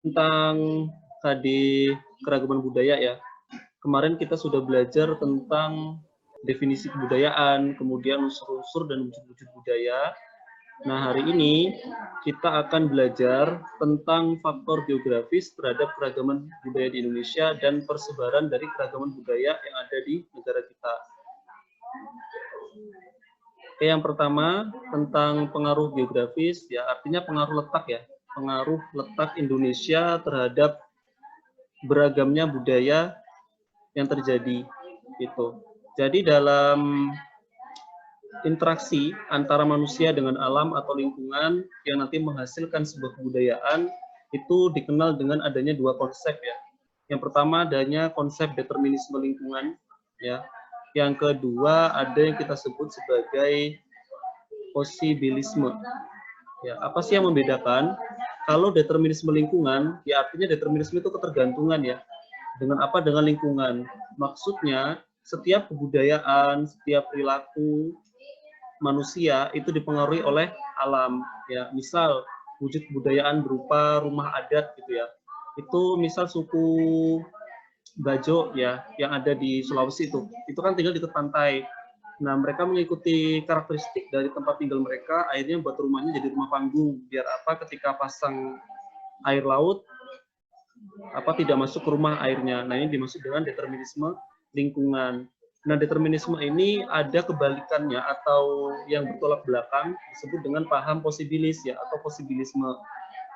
Tentang KD keragaman budaya ya. Kemarin kita sudah belajar tentang definisi kebudayaan, kemudian unsur-unsur dan wujud-wujud budaya. Nah, hari ini kita akan belajar tentang faktor geografis terhadap keragaman budaya di Indonesia dan persebaran dari keragaman budaya yang ada di negara kita. Oke, yang pertama tentang pengaruh geografis, ya artinya pengaruh letak ya, pengaruh letak Indonesia terhadap beragamnya budaya yang terjadi gitu. Jadi dalam interaksi antara manusia dengan alam atau lingkungan yang nanti menghasilkan sebuah kebudayaan itu dikenal dengan adanya dua konsep ya. Yang pertama adanya konsep determinisme lingkungan ya. Yang kedua ada yang kita sebut sebagai posibilisme. Ya, apa sih yang membedakan? Kalau determinisme lingkungan, ya artinya determinisme itu ketergantungan ya. Dengan apa? Dengan lingkungan. Maksudnya, setiap kebudayaan, setiap perilaku manusia itu dipengaruhi oleh alam. Ya, misal wujud kebudayaan berupa rumah adat gitu ya. Itu misal suku Bajo ya, yang ada di Sulawesi itu kan tinggal di pantai. Nah, mereka mengikuti karakteristik dari tempat tinggal mereka, akhirnya buat rumahnya jadi rumah panggung. Biar apa? Ketika pasang air laut, apa tidak masuk ke rumah airnya. Nah, ini dimaksud dengan determinisme lingkungan. Nah, determinisme ini ada kebalikannya atau yang bertolak belakang disebut dengan paham posibilis ya atau posibilisme.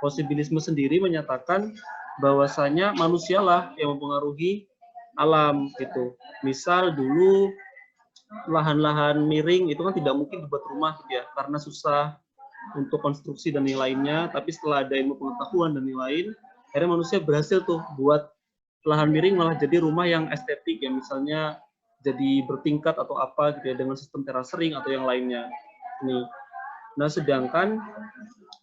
Posibilisme sendiri menyatakan bahwasanya manusialah yang mempengaruhi alam gitu. Misal dulu lahan-lahan miring itu kan tidak mungkin dibuat rumah gitu ya karena susah untuk konstruksi dan yang lainnya, tapi setelah ada ilmu pengetahuan dan yang lain, akhirnya manusia berhasil tuh buat lahan miring malah jadi rumah yang estetik ya, misalnya jadi bertingkat atau apa gitu ya dengan sistem terasering atau yang lainnya. Nih. Nah, sedangkan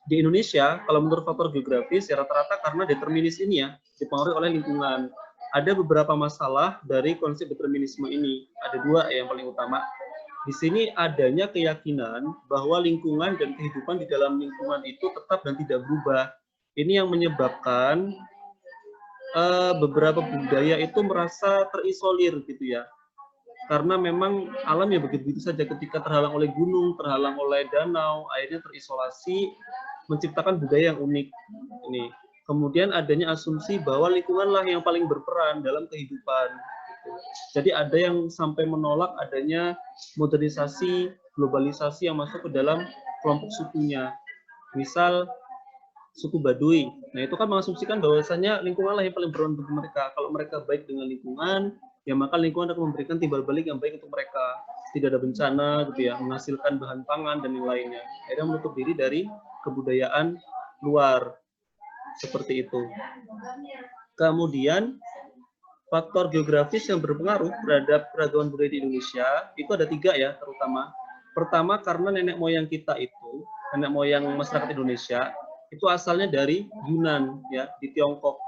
di Indonesia kalau menurut faktor geografis ya rata-rata karena determinis ini ya dipengaruhi oleh lingkungan. Ada beberapa masalah dari konsep determinisme ini. Ada dua yang paling utama. Di sini adanya keyakinan bahwa lingkungan dan kehidupan di dalam lingkungan itu tetap dan tidak berubah. Ini yang menyebabkan beberapa budaya itu merasa terisolir gitu ya. Karena memang alam ya begitu-begitu saja ketika terhalang oleh gunung, terhalang oleh danau, akhirnya terisolasi, menciptakan budaya yang unik. Ini. Kemudian adanya asumsi bahwa lingkunganlah yang paling berperan dalam kehidupan. Jadi ada yang sampai menolak adanya modernisasi, globalisasi yang masuk ke dalam kelompok sukunya. Misal suku Baduy. Nah, itu kan mengasumsikan bahwasanya lingkunganlah yang paling berperan bagi mereka. Kalau mereka baik dengan lingkungan, ya maka lingkungan akan memberikan timbal balik yang baik untuk mereka. Tidak ada bencana gitu ya, menghasilkan bahan pangan dan yang lainnya. Akhirnya menutup diri dari kebudayaan luar. Seperti itu. Kemudian faktor geografis yang berpengaruh terhadap keragaman budaya di Indonesia itu ada tiga ya terutama. Pertama karena nenek moyang kita itu, nenek moyang masyarakat Indonesia itu asalnya dari Yunan ya di Tiongkok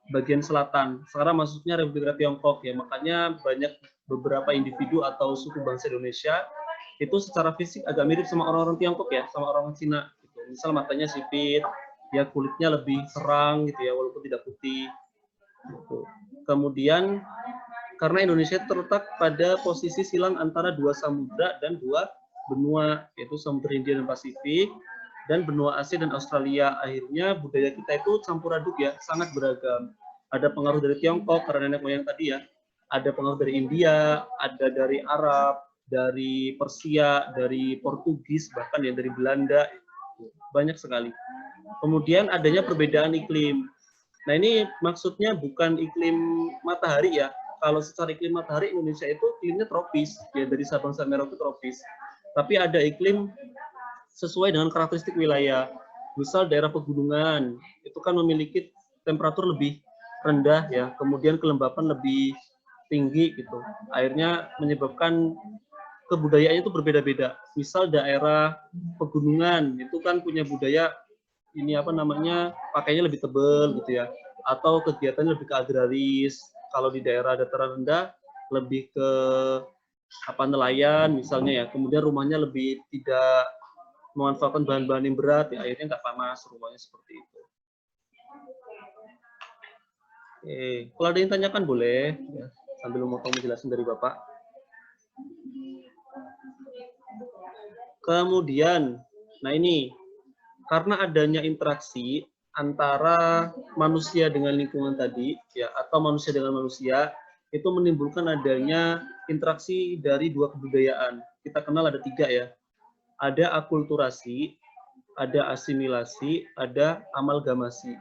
bagian selatan. Sekarang maksudnya Republik Tiongkok ya, makanya banyak beberapa individu atau suku bangsa Indonesia itu secara fisik agak mirip sama orang-orang Tiongkok ya, sama orang Cina. Gitu. Misal matanya sipit, ya kulitnya lebih terang gitu ya, walaupun tidak putih. Gitu. Kemudian karena Indonesia terletak pada posisi silang antara dua samudra dan dua benua, yaitu Samudra Hindia dan Pasifik, dan benua Asia dan Australia. Akhirnya budaya kita itu campur aduk ya, sangat beragam. Ada pengaruh dari Tiongkok, karena nenek moyang tadi ya. Ada pengaruh dari India, ada dari Arab, dari Persia, dari Portugis, bahkan ya dari Belanda. Banyak sekali. Kemudian adanya perbedaan iklim. Nah, ini maksudnya bukan iklim matahari ya. Kalau secara iklim matahari Indonesia itu iklimnya tropis, ya dari Sabang sampai Merauke tropis. Tapi ada iklim sesuai dengan karakteristik wilayah. Misal daerah pegunungan itu kan memiliki temperatur lebih rendah ya, kemudian kelembapan lebih tinggi gitu. Akhirnya menyebabkan kebudayaannya itu berbeda-beda. Misal daerah pegunungan itu kan punya budaya ini apa namanya pakainya lebih tebal gitu ya, atau kegiatannya lebih ke agraris. Kalau di daerah dataran rendah lebih ke apa nelayan misalnya ya, kemudian rumahnya lebih tidak memanfaatkan bahan-bahan yang berat ya, akhirnya nggak panas rumahnya seperti itu. Kalau ada yang tanyakan boleh, ya, sambil memotong penjelasan dari Bapak. Kemudian, nah ini, karena adanya interaksi antara manusia dengan lingkungan tadi, ya, atau manusia dengan manusia, itu menimbulkan adanya interaksi dari dua kebudayaan. Kita kenal ada 3 ya. Ada akulturasi, ada asimilasi, ada amalgamasi.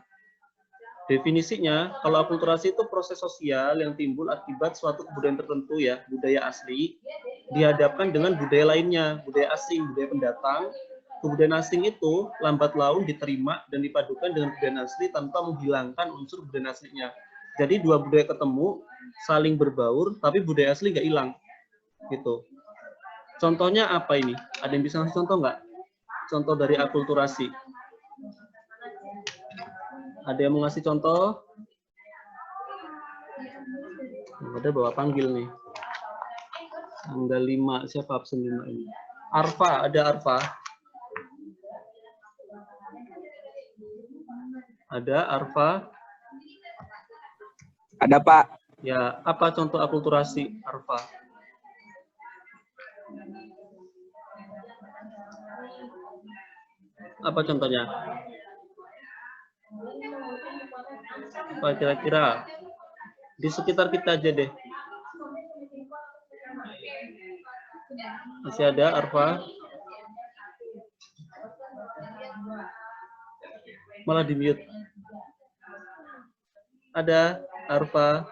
Definisinya, kalau akulturasi itu proses sosial yang timbul akibat suatu kebudayaan tertentu ya, budaya asli, dihadapkan dengan budaya lainnya, budaya asing, budaya pendatang. Kebudayaan asing itu lambat laun diterima dan dipadukan dengan budaya asli tanpa menghilangkan unsur budaya aslinya. Jadi dua budaya ketemu, saling berbaur, tapi budaya asli nggak hilang. Gitu. Contohnya apa ini? Ada yang bisa ngasih contoh nggak? Contoh dari akulturasi. Ada yang mau ngasih contoh? Ada bawa panggil nih. Tanggal 5, siapa absen 5 ini? Arfa, ada Arfa. Ada Arfa? Ada, Pak. Ya, apa contoh akulturasi, Arfa? Apa contohnya? Apa kira-kira? Di sekitar kita aja deh. Masih ada, Arfa? Malah di mute. Ada, Arfa?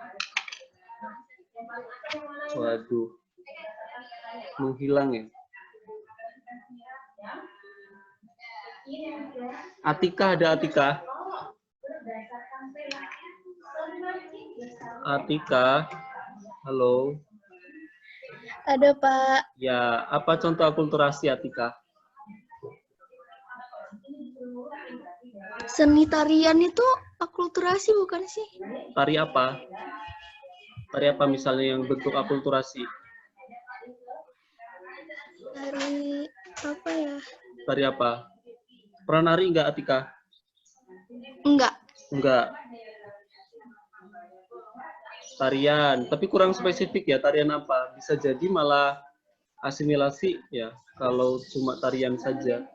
Waduh. Menghilang ya. Atika, ada Atika? Atika, halo. Ada, Pak. Ya, apa contoh akulturasi, Atika? Seni tarian itu akulturasi bukan sih? Tari apa? Tari apa misalnya yang bentuk akulturasi? Tari apa ya? Tari apa? Pernah nari enggak, Atika? Enggak. Enggak. Tarian, tapi kurang spesifik ya, tarian apa? Bisa jadi malah asimilasi ya, kalau cuma tarian saja.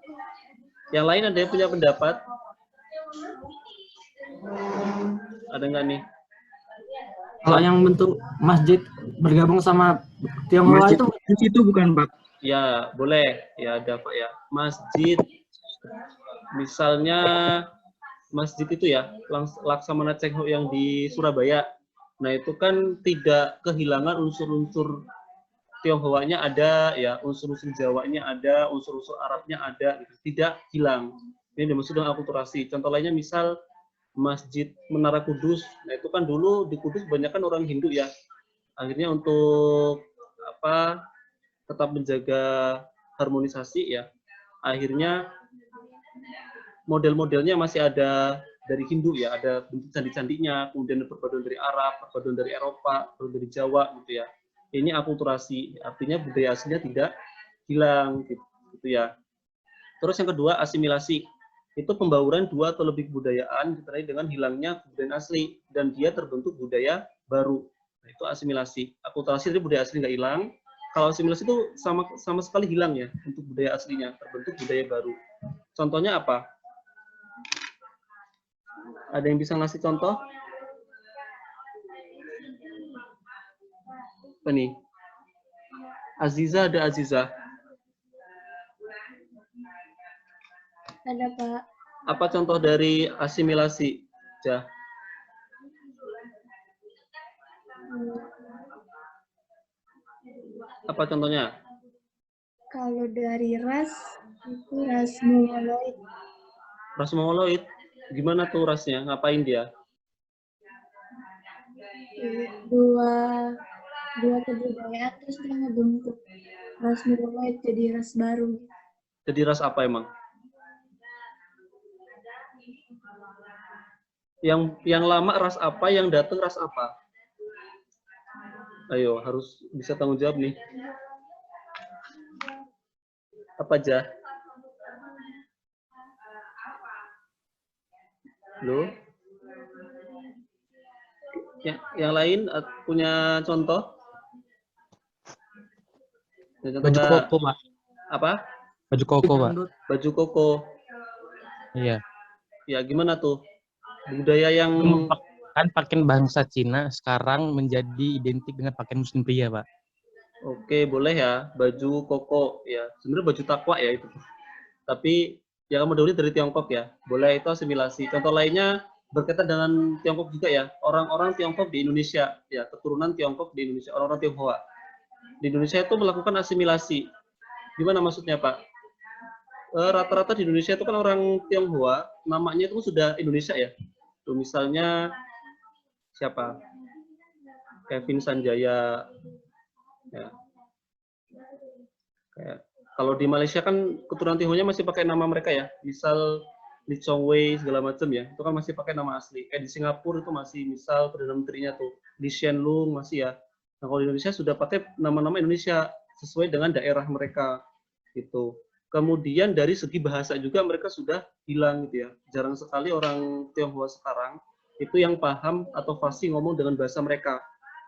Yang lain ada yang punya pendapat? Ada nggak nih? Kalau yang bentuk masjid bergabung sama Tionghoa itu bukan, Pak? Ya, boleh. Ya, ada Pak ya. Masjid, misalnya masjid itu ya, Laksamana Cengho yang di Surabaya. Nah, itu kan tidak kehilangan unsur-unsur Tionghoanya ada, ya, unsur-unsur Jawanya ada, unsur-unsur Arabnya ada, gitu. Tidak hilang. Ini dimaksud dengan akulturasi. Contoh lainnya misal Masjid Menara Kudus. Nah, itu kan dulu di Kudus banyak kan orang Hindu ya. Akhirnya untuk apa tetap menjaga harmonisasi ya. Akhirnya model-modelnya masih ada dari Hindu ya, ada bentuk candi-candinya, kemudian perpaduan dari Arab, perpaduan dari Eropa, perpaduan dari Jawa gitu ya. Ini akulturasi, artinya budaya aslinya tidak hilang gitu ya. Terus yang kedua, asimilasi. Itu pembauran dua atau lebih kebudayaan ditandai dengan hilangnya kebudayaan asli dan dia terbentuk budaya baru. Nah, itu asimilasi. Akulturasi itu budaya asli nggak hilang. Kalau asimilasi itu sama sekali hilang ya untuk budaya aslinya, terbentuk budaya baru. Contohnya apa? Ada yang bisa ngasih contoh? Apa nih? Aziza, ada Aziza? Ada, Pak. Apa contoh dari asimilasi? Ja. Apa contohnya? Kalau dari ras, itu ras Mongoloid. Ras Mongoloid? Gimana tuh rasnya? Ngapain dia? Dua kebudayaan terus dia ngebentuk ras Mongoloid jadi ras baru. Jadi ras apa emang? Yang lama ras apa, yang datang ras apa? Ayo, harus bisa tanggung jawab nih. Apa aja? Halo? Ya, yang lain punya contoh? Ya, contoh Baju nggak? koko, Pak. Apa? Baju koko, Pak. Baju koko. Iya. Ya, gimana tuh? Budaya yang Kan pakaian bangsa Cina sekarang menjadi identik dengan pakaian muslim pria, Pak. oke, boleh ya, baju koko ya. Sebenarnya baju takwa ya itu. Tapi yang mendahului dari Tiongkok ya. Boleh, itu asimilasi. Contoh lainnya berkaitan dengan Tiongkok juga ya. Orang-orang Tiongkok di Indonesia ya, keturunan Tiongkok di Indonesia, orang-orang Tionghoa. Di Indonesia itu melakukan asimilasi. Gimana maksudnya, Pak? Rata-rata di Indonesia itu kan orang Tionghoa, namanya itu sudah Indonesia ya. Tuh misalnya siapa? Kevin Sanjaya ya. Kayak kalau di Malaysia kan keturunan Tionghoa masih pakai nama mereka ya. Misal Lee Chong Wei segala macam ya. Itu kan masih pakai nama asli. Kayak di Singapura itu masih misal Perdana Menterinya tuh Lee Hsien Loong masih ya. Nah, kalau di Indonesia sudah pakai nama-nama Indonesia sesuai dengan daerah mereka gitu. Kemudian dari segi bahasa juga mereka sudah hilang gitu ya. Jarang sekali orang Tionghoa sekarang itu yang paham atau fasih ngomong dengan bahasa mereka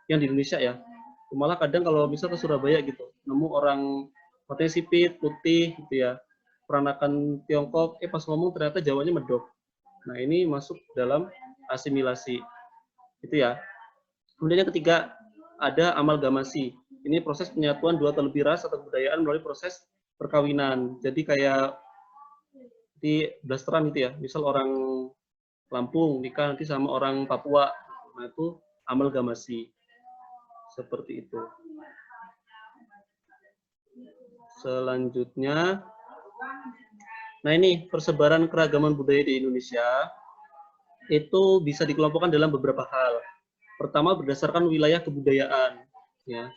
yang di Indonesia ya. Malah kadang kalau misal ke Surabaya gitu, nemu orang matanya sipit, putih gitu ya, peranakan Tiongkok, pas ngomong ternyata Jawanya medok. Nah, ini masuk dalam asimilasi. Itu ya. Kemudian yang ketiga, ada amalgamasi. Ini proses penyatuan dua atau lebih ras atau kebudayaan melalui proses perkawinan. Jadi kayak di blasteran gitu ya. Misal orang Lampung nikah nanti sama orang Papua. Nah, itu amalgamasi. Seperti itu. Selanjutnya, nah ini persebaran keragaman budaya di Indonesia itu bisa dikelompokkan dalam beberapa hal. Pertama berdasarkan wilayah kebudayaan, ya.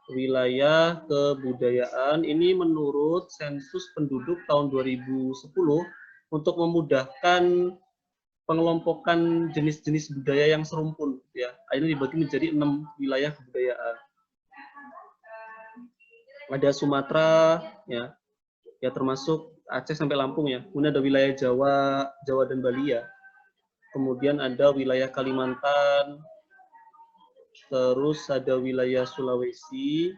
Wilayah kebudayaan ini menurut sensus penduduk tahun 2010 untuk memudahkan pengelompokan jenis-jenis budaya yang serumpun, ya. Ini dibagi menjadi 6 wilayah kebudayaan. Ada Sumatera, ya termasuk Aceh sampai Lampung ya. Kemudian ada wilayah Jawa, Jawa dan Bali ya. Kemudian ada wilayah Kalimantan, terus ada wilayah Sulawesi,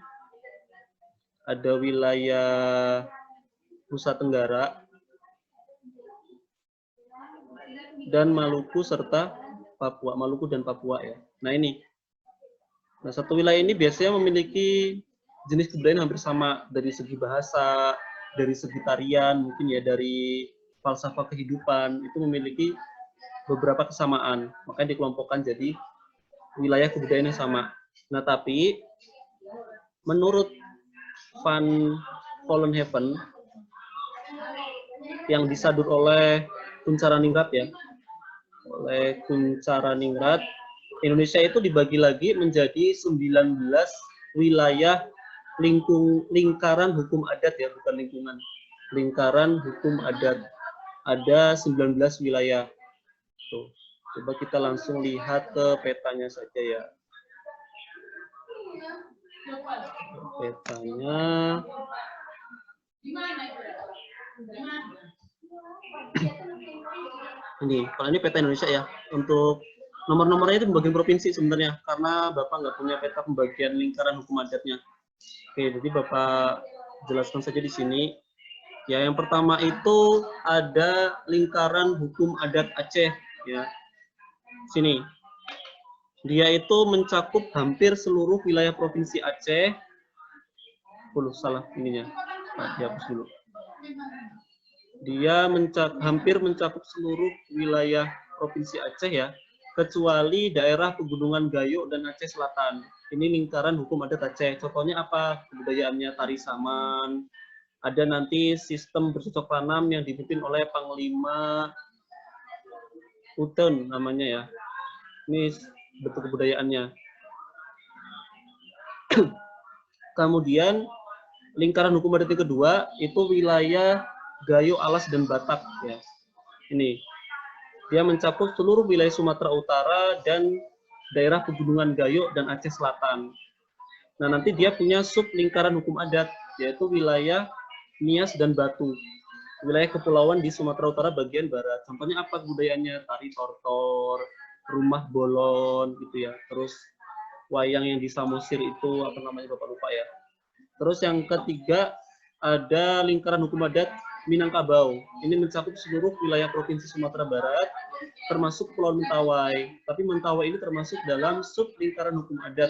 ada wilayah Nusa Tenggara, dan Maluku serta Papua, Maluku dan Papua ya. Nah ini, nah satu wilayah ini biasanya memiliki jenis kebudayaan hampir sama dari segi bahasa, dari segi tarian, mungkin ya dari falsafah kehidupan, itu memiliki beberapa kesamaan, makanya dikelompokkan jadi wilayah kebudayaan yang sama. Nah, tapi menurut Van Vollenhoven yang disadur oleh Kuncharaningrat ya, oleh Kuncharaningrat, Indonesia itu dibagi lagi menjadi 19 wilayah lingkaran hukum adat ya, bukan lingkungan. Lingkaran hukum adat. Ada 19 wilayah. Tuh, coba kita langsung lihat ke petanya saja ya. Petanya. Ini, kalau ini peta Indonesia ya. Untuk nomor-nomornya itu pembagian provinsi sebenarnya, karena Bapak nggak punya peta pembagian lingkaran hukum adatnya. Oke, jadi Bapak jelaskan saja di sini. Ya, yang pertama itu ada lingkaran hukum adat Aceh ya. Sini. Dia itu mencakup hampir seluruh wilayah provinsi Aceh. Salah ininya. Nah, dihapus dulu. Dia hampir mencakup seluruh wilayah provinsi Aceh ya, kecuali daerah pegunungan Gayo dan Aceh Selatan. Ini lingkaran hukum adat Aceh. Contohnya apa? Kebudayaannya tari saman. Ada nanti sistem bercocok tanam yang dipimpin oleh Panglima Uten namanya ya. Ini bentuk kebudayaannya. Kemudian lingkaran hukum adat yang kedua itu wilayah Gayo, Alas, dan Batak ya. Ini dia mencakup seluruh wilayah Sumatera Utara dan daerah pegunungan Gayo dan Aceh Selatan. Nah, nanti dia punya sub lingkaran hukum adat, yaitu wilayah Nias dan Batu. Wilayah kepulauan di Sumatera Utara bagian barat. Contohnya apa kebudayaannya? Tari tortor, rumah bolon gitu ya. Terus wayang yang di Samosir itu apa namanya Bapak lupa ya. Terus yang ketiga ada lingkaran hukum adat Minangkabau. Ini mencakup seluruh wilayah Provinsi Sumatera Barat termasuk Pulau Mentawai. Tapi Mentawai ini termasuk dalam sub lingkaran hukum adat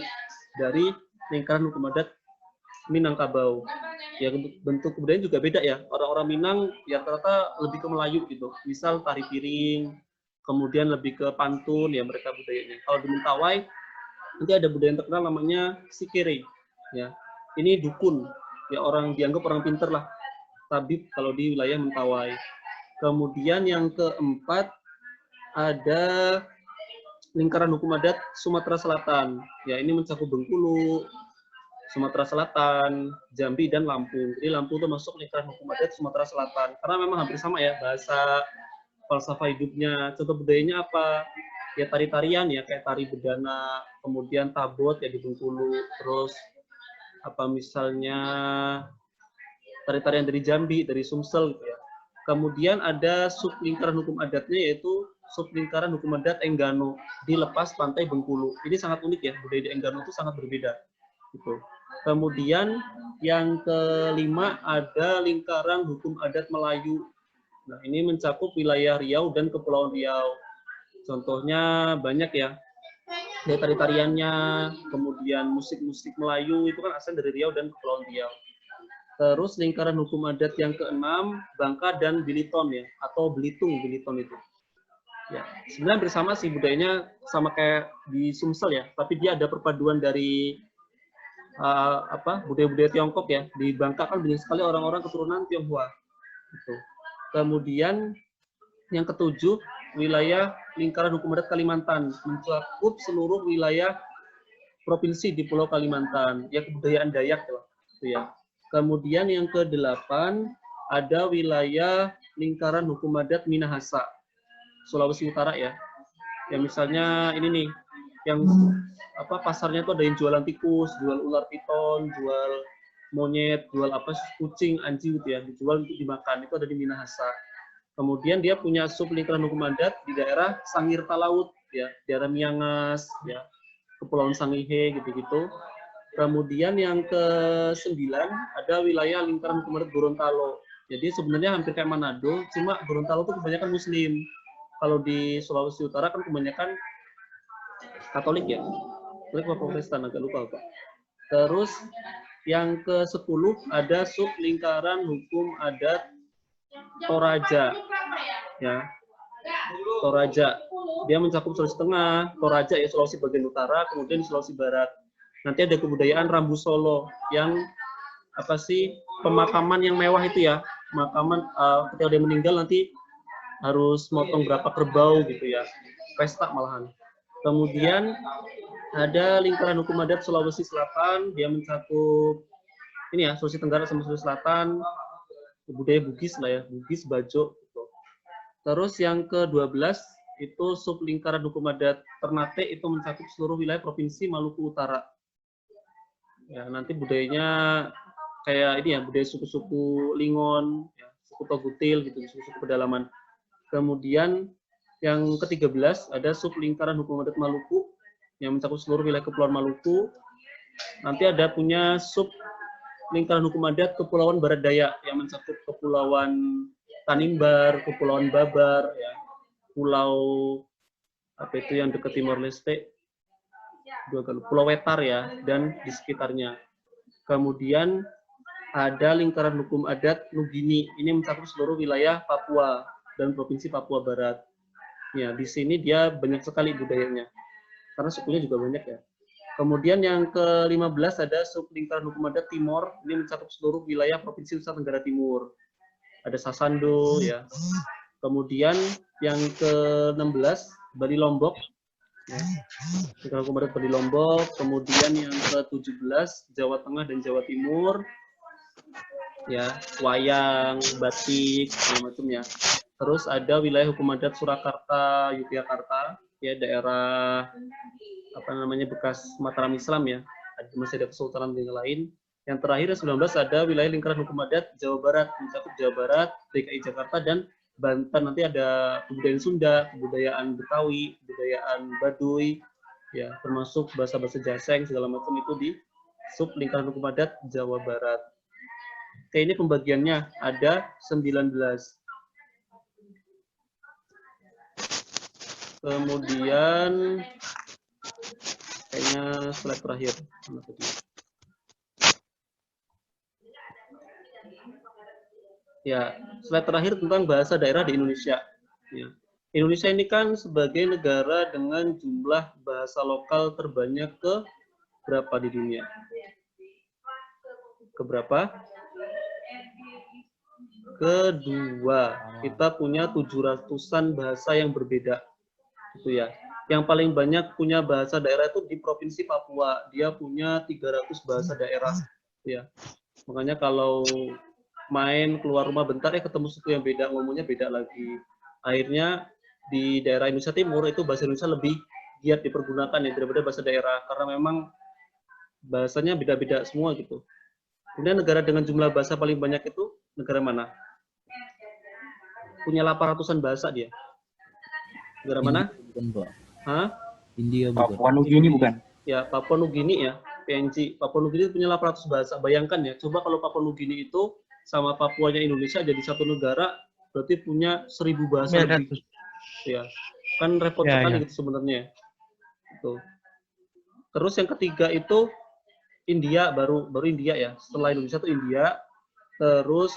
dari lingkaran hukum adat Minangkabau. Ya bentuk kebudayaan juga beda ya. Orang-orang Minang ya rata-rata lebih ke Melayu gitu. Misal tari piring, kemudian lebih ke pantun ya mereka budayanya. Kalau di Mentawai nanti ada budaya yang terkenal namanya sikere. Ya, ini dukun. Ya orang dianggap orang pinter lah. Tabib kalau di wilayah Mentawai. Kemudian yang keempat ada lingkaran hukum adat Sumatera Selatan. Ya ini mencakup Bengkulu, Sumatera Selatan, Jambi, dan Lampung. Jadi Lampung itu masuk lingkaran hukum adat Sumatera Selatan. Karena memang hampir sama ya, bahasa, falsafah hidupnya. Contoh budayanya apa? Ya tari-tarian ya, kayak tari bedana, kemudian tabot ya di Bengkulu, terus apa misalnya tari-tarian dari Jambi, dari Sumsel gitu ya. Kemudian ada sub lingkaran hukum adatnya yaitu sub lingkaran hukum adat Enggano di lepas pantai Bengkulu. Ini sangat unik ya, budaya di Enggano itu sangat berbeda. Gitu. Kemudian yang kelima ada lingkaran hukum adat Melayu. Nah, ini mencakup wilayah Riau dan Kepulauan Riau. Contohnya banyak ya. Dari tari-tariannya, kemudian musik-musik Melayu itu kan asal dari Riau dan Kepulauan Riau. Terus lingkaran hukum adat yang keenam Bangka dan Biliton ya, atau Belitung, Biliton itu. Ya, sebenarnya bersama sih budayanya sama kayak di Sumsel ya, tapi dia ada perpaduan dari budaya-budaya Tiongkok ya. Di Bangka kan banyak sekali orang-orang keturunan Tionghoa. Gitu. Kemudian yang ketujuh wilayah lingkaran hukum adat Kalimantan mencakup seluruh wilayah provinsi di Pulau Kalimantan. Ya kebudayaan Dayak gitu ya. Kemudian yang kedelapan ada wilayah lingkaran hukum adat Minahasa, Sulawesi Utara ya. Ya misalnya ini nih, yang pasarnya tuh ada yang jualan tikus, jual ular piton, jual monyet, jual kucing, anjing gitu ya, dijual untuk dimakan. Itu ada di Minahasa. Kemudian dia punya sub lingkaran hukum adat di daerah Sangir Talaut ya, daerah Miangas ya, Kepulauan Sangihe gitu-gitu. Kemudian yang ke-9 ada wilayah lingkaran hukum adat Gorontalo. Jadi sebenarnya hampir kayak Manado, cuma Gorontalo itu kebanyakan Muslim. Kalau di Sulawesi Utara kan kebanyakan Katolik ya. Katolik atau Protestan, agak lupa Pak. Terus yang ke-10 ada sub lingkaran hukum adat Toraja. Ya. Toraja. Dia mencakup Sulawesi Tengah, Toraja ya Sulawesi bagian utara, kemudian Sulawesi Barat. Nanti ada kebudayaan Rambu Solo yang pemakaman yang mewah itu ya. Pemakaman ketika dia meninggal nanti harus motong berapa kerbau gitu ya. Pesta malahan. Kemudian ada lingkaran hukum adat Sulawesi Selatan, dia mencakup ini ya, Sulawesi Tenggara sama Sulawesi Selatan, budaya Bugis lah ya, Bugis, Bajo gitu. Terus yang ke-12 itu sub lingkaran hukum adat Ternate, itu mencakup seluruh wilayah Provinsi Maluku Utara. Ya, nanti budayanya kayak ini ya, budaya suku-suku Lingon, ya, suku Togutil gitu, suku-suku pedalaman. Kemudian yang ke-13 ada sub lingkaran hukum adat Maluku yang mencakup seluruh wilayah Kepulauan Maluku. Nanti ada punya sub lingkaran hukum adat Kepulauan Barat Daya yang mencakup Kepulauan Tanimbar, Kepulauan Babar, ya, Pulau yang dekat Timor Leste, Pulau Wetar ya, dan di sekitarnya. Kemudian ada lingkaran hukum adat Nugini, ini mencakup seluruh wilayah Papua dan Provinsi Papua Barat. Ya, di sini dia banyak sekali budayanya, karena sukunya juga banyak ya. Kemudian yang ke-15 ada sub lingkaran hukum adat Timor, ini mencakup seluruh wilayah Provinsi Nusa Tenggara Timur. Ada Sasando ya. Kemudian yang ke-16 Bali Lombok. Ya. Lingkaran hukum adat Bali Lombok. Kemudian yang ke-17 Jawa Tengah dan Jawa Timur. Ya, wayang, batik, macam-macam ya. Terus ada wilayah hukum adat Surakarta, Yogyakarta, ya daerah bekas Mataram Islam ya, masih ada kesultanan dan lain. Yang terakhir 19 ada wilayah lingkaran hukum adat Jawa Barat, mencakup Jawa Barat, DKI Jakarta, dan Banten nanti ada kebudayaan Sunda, kebudayaan Betawi, kebudayaan Baduy, ya termasuk bahasa-bahasa Jaseng segala macam itu di sub lingkaran hukum adat Jawa Barat. Oke, ini pembagiannya ada 19. Kemudian kayaknya slide terakhir. Ya, slide terakhir tentang bahasa daerah di Indonesia. Ya. Indonesia ini kan sebagai negara dengan jumlah bahasa lokal terbanyak ke berapa di dunia? Keberapa? Kedua. Kita punya 700-an bahasa yang berbeda. Itu ya. Yang paling banyak punya bahasa daerah itu di Provinsi Papua. Dia punya 300 bahasa daerah. Ya. Makanya kalau main keluar rumah bentar ya ketemu suku yang beda, ngomongnya beda lagi. Akhirnya di daerah Indonesia Timur itu bahasa Indonesia lebih giat dipergunakan ya daripada bahasa daerah karena memang bahasanya beda-beda semua gitu. Kemudian negara dengan jumlah bahasa paling banyak itu negara mana? Punya 800-an bahasa dia. Negara mana? Bukan, Pak. Hah? India bukan. Papua Nugini bukan? Ya, Papua Nugini ya, PNG. Papua Nugini punya 800 bahasa. Bayangkan ya, coba kalau Papua Nugini itu sama Papuanya Indonesia jadi satu negara, berarti punya 1000 bahasa lebih. Ya, kan repot sekali gitu sebenarnya. Itu. Terus yang ketiga itu India, baru India ya. Setelah Indonesia itu India, terus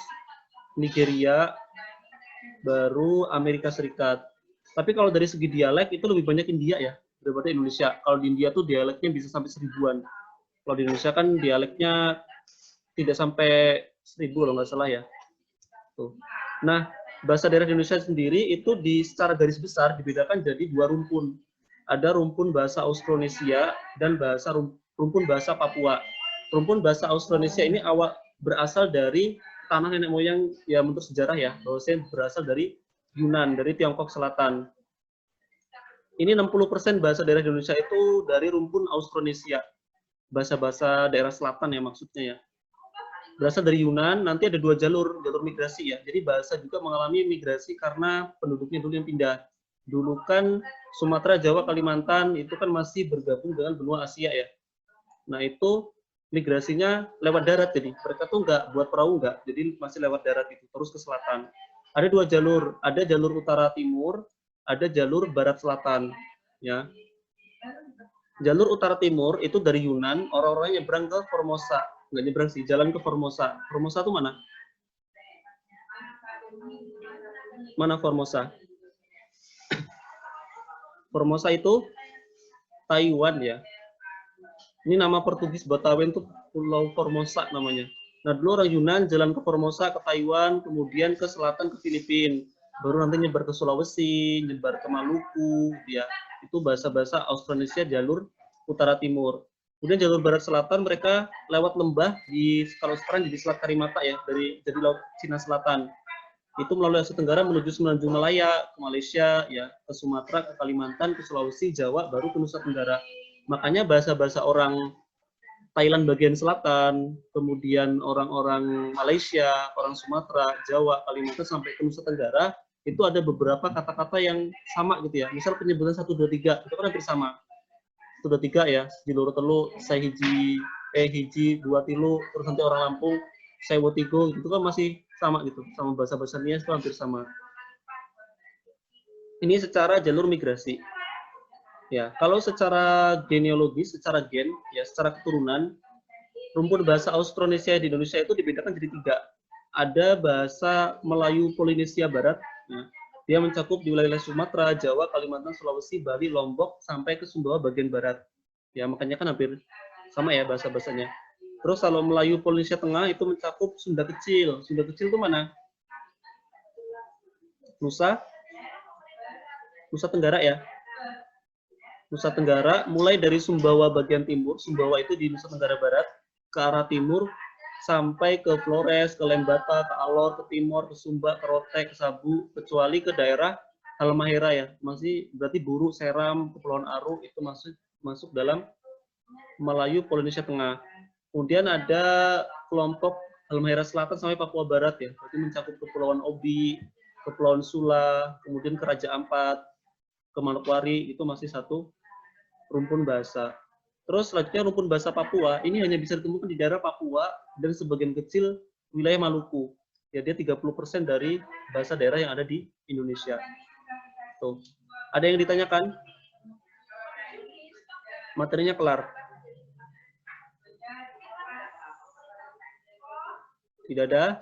Nigeria, baru Amerika Serikat. Tapi kalau dari segi dialek itu lebih banyak India ya daripada Indonesia. Kalau di India tuh dialeknya bisa sampai 1000-an. Kalau di Indonesia kan dialeknya tidak sampai 1000 kalau nggak salah ya. Tuh. Nah, bahasa daerah di Indonesia sendiri itu secara garis besar dibedakan jadi 2 rumpun. Ada rumpun bahasa Austronesia dan rumpun bahasa Papua. Rumpun bahasa Austronesia ini berasal dari tanah nenek moyang ya menurut sejarah ya, bahwasanya berasal dari Yunan, dari Tiongkok Selatan. Ini 60% bahasa daerah di Indonesia itu dari rumpun Austronesia. Bahasa-bahasa daerah selatan ya maksudnya ya. Berasal dari Yunan, nanti ada 2 jalur migrasi ya. Jadi bahasa juga mengalami migrasi karena penduduknya dulu yang pindah. Dulu kan Sumatera, Jawa, Kalimantan itu kan masih bergabung dengan benua Asia ya. Nah itu migrasinya lewat darat, jadi mereka tuh nggak buat perahu nggak, jadi masih lewat darat itu terus ke selatan. Ada 2 jalur, ada jalur utara timur, ada jalur barat selatan ya. Jalur utara timur itu dari Yunan, orang-orangnya nyebrang ke Formosa. Nggak nyebrang sih, jalan ke Formosa. Formosa itu mana? Mana Formosa? Formosa itu Taiwan ya. Ini nama Portugis Batawen itu Pulau Formosa namanya. Nah dulu orang Yunan jalan ke Formosa, ke Taiwan, kemudian ke selatan ke Filipina. Baru nanti nyebar ke Sulawesi, nyebar ke Maluku, ya. Itu bahasa-bahasa Austronesia jalur utara timur. Kemudian jalur barat selatan mereka lewat lembah kalau sekarang jadi Selat Karimata ya, jadi laut Cina Selatan. Itu melalui Asia Tenggara menuju Semenanjung Malaya, ke Malaysia, ya, ke Sumatera, ke Kalimantan, ke Sulawesi, Jawa, baru ke Nusa Tenggara. Makanya bahasa-bahasa orang Thailand bagian selatan, kemudian orang-orang Malaysia, orang Sumatera, Jawa, Kalimantan sampai ke Nusa Tenggara, itu ada beberapa kata-kata yang sama gitu ya. Misal penyebutan 1, 2, 3, itu kan hampir sama. 1, 2, 3 ya, di loro telu, saya hiji, 2 tilu, terus nanti orang Lampung, saya wotigo, itu kan masih sama gitu, sama bahasa-bahasa Nias itu hampir sama. Ini secara jalur migrasi. Ya, kalau secara genealogis, secara gen, ya secara keturunan, rumpun bahasa Austronesia di Indonesia itu dibedakan jadi 3. Ada bahasa Melayu Polinesia Barat, ya. Dia mencakup di wilayah Sumatera, Jawa, Kalimantan, Sulawesi, Bali, Lombok, sampai ke Sumbawa bagian barat. Ya, makanya kan hampir sama ya bahasa-bahasanya. Terus kalau Melayu Polinesia Tengah itu mencakup Sunda Kecil. Sunda Kecil itu mana? Nusa Tenggara ya. Nusa Tenggara, mulai dari Sumbawa bagian timur, Sumbawa itu di Nusa Tenggara Barat, ke arah timur, sampai ke Flores, ke Lembata, ke Alor, ke Timor, ke Sumba, ke Rote, ke Sabu, kecuali ke daerah Halmahera ya. Masih berarti Buru, Seram, Kepulauan Aru, itu masuk dalam Melayu Polinesia Tengah. Kemudian ada kelompok Halmahera Selatan sampai Papua Barat ya, berarti mencakup Kepulauan Obi, Kepulauan Sula, kemudian ke Raja Ampat, ke Manokwari, itu masih satu rumpun bahasa. Terus selanjutnya rumpun bahasa Papua, ini hanya bisa ditemukan di daerah Papua dan sebagian kecil wilayah Maluku. Ya, dia 30% dari bahasa daerah yang ada di Indonesia. Tuh. Ada yang ditanyakan? Materinya kelar. Tidak ada?